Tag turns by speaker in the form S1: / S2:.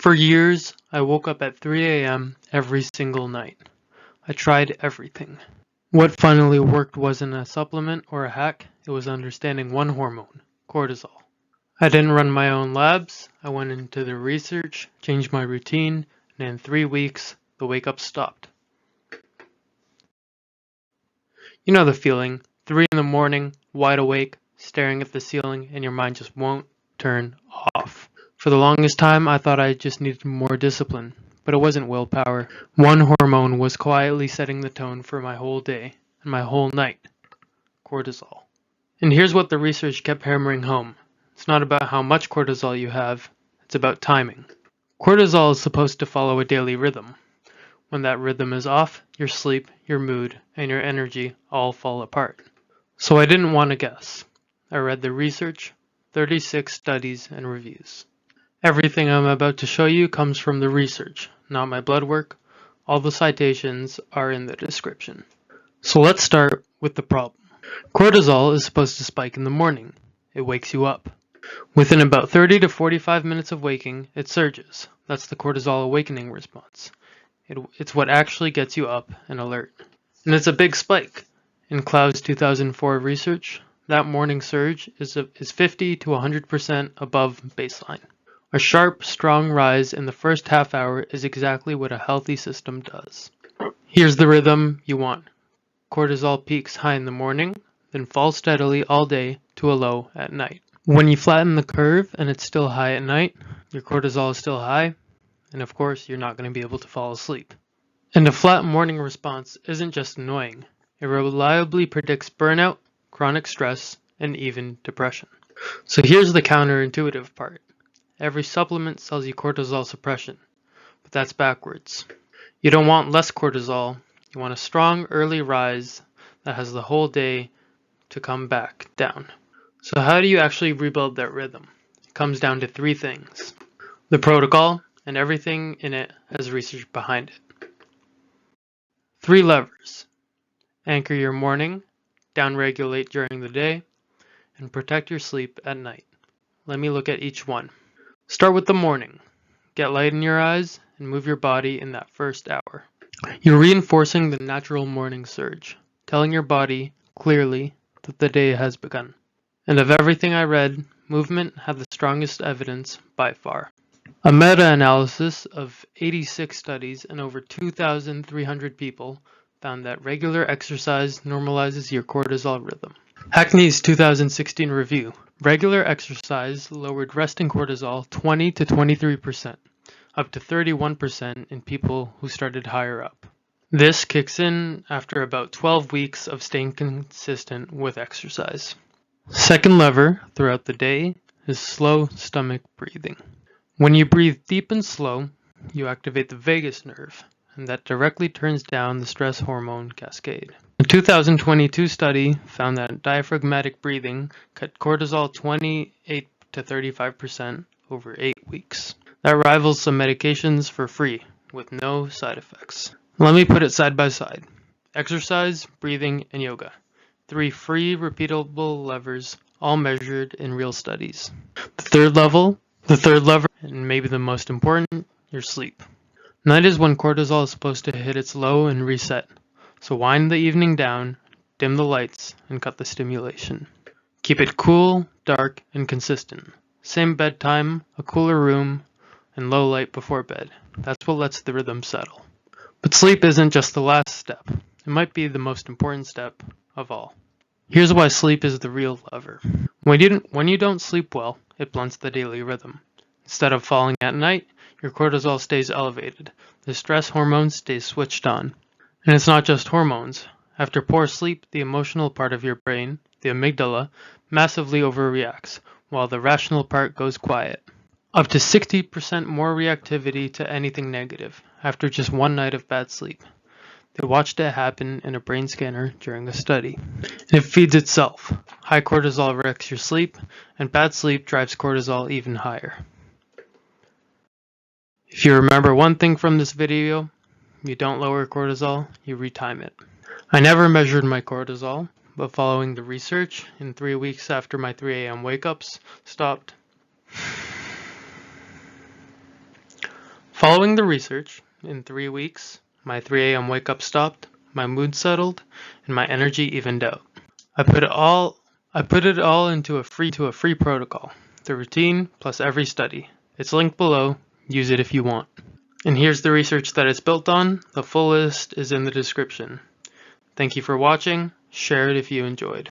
S1: For years, I woke up at 3 a.m. every single night. I tried everything. What finally worked wasn't a supplement or a hack, it was understanding one hormone, cortisol. I didn't run my own labs, I went into the research, changed my routine, and in 3 weeks, the wake up stopped. You know the feeling, 3 in the morning, wide awake, staring at the ceiling, and your mind just won't turn off. For the longest time, I thought I just needed more discipline, but it wasn't willpower. One hormone was quietly setting the tone for my whole day and my whole night, cortisol. And here's what the research kept hammering home. It's not about how much cortisol you have, it's about timing. Cortisol is supposed to follow a daily rhythm. When that rhythm is off, your sleep, your mood, and your energy all fall apart. So I didn't want to guess. I read the research, 36 studies and reviews. Everything I'm about to show you comes from the research, not my blood work. All the citations are in the description. So let's start with the problem. Cortisol is supposed to spike in the morning. It wakes you up. Within about 30 to 45 minutes of waking, it surges. That's the cortisol awakening response. It's what actually gets you up and alert. And it's a big spike. In Cloud's 2004 research, that morning surge is 50 to 100% above baseline. A sharp, strong rise in the first half hour is exactly what a healthy system does. Here's the rhythm you want. Cortisol peaks high in the morning, then falls steadily all day to a low at night. When you flatten the curve and it's still high at night, your cortisol is still high, and of course you're not going to be able to fall asleep. And a flat morning response isn't just annoying. It reliably predicts burnout, chronic stress, and even depression. So here's the counterintuitive part. Every supplement sells you cortisol suppression, but that's backwards. You don't want less cortisol, you want a strong early rise that has the whole day to come back down. So how do you actually rebuild that rhythm? It comes down to 3 things. The protocol, and everything in it has research behind it. 3 levers. Anchor your morning, downregulate during the day, and protect your sleep at night. Let me look at each one. Start with the morning. Get light in your eyes and move your body in that first hour. You're reinforcing the natural morning surge, telling your body clearly that the day has begun. And of everything I read, movement had the strongest evidence by far. A meta-analysis of 86 studies and over 2,300 people found that regular exercise normalizes your cortisol rhythm. Hackney's 2016 review. Regular exercise lowered resting cortisol 20 to 23%, up to 31% in people who started higher up. This kicks in after about 12 weeks of staying consistent with exercise. Second lever throughout the day is slow stomach breathing. When you breathe deep and slow, you activate the vagus nerve, and that directly turns down the stress hormone cascade. A 2022 study found that diaphragmatic breathing cut cortisol 28 to 35% over 8 weeks. That rivals some medications for free, with no side effects. Let me put it side by side. Exercise, breathing, and yoga. 3 free, repeatable levers, all measured in real studies. The third lever, and maybe the most important, your sleep. Night is when cortisol is supposed to hit its low and reset. So wind the evening down, dim the lights, and cut the stimulation. Keep it cool, dark, and consistent. Same bedtime, a cooler room, and low light before bed. That's what lets the rhythm settle. But sleep isn't just the last step. It might be the most important step of all. Here's why sleep is the real lever. When you don't sleep well, it blunts the daily rhythm. Instead of falling at night, your cortisol stays elevated. The stress hormone stays switched on. And it's not just hormones. After poor sleep, the emotional part of your brain, the amygdala, massively overreacts, while the rational part goes quiet. Up to 60% more reactivity to anything negative after just one night of bad sleep. They watched it happen in a brain scanner during a study. And it feeds itself. High cortisol wrecks your sleep, and bad sleep drives cortisol even higher. If you remember one thing from this video, you don't lower cortisol, you retime it. I never measured my cortisol, but following the research, in 3 weeks after my 3 a.m. wake-ups stopped, Following the research, in 3 weeks, my 3 a.m. wake up stopped, my mood settled, and my energy evened out. I put it all into a free protocol. The routine plus every study. It's linked below. Use it if you want. And here's the research that it's built on. The full list is in the description. Thank you for watching. Share it if you enjoyed.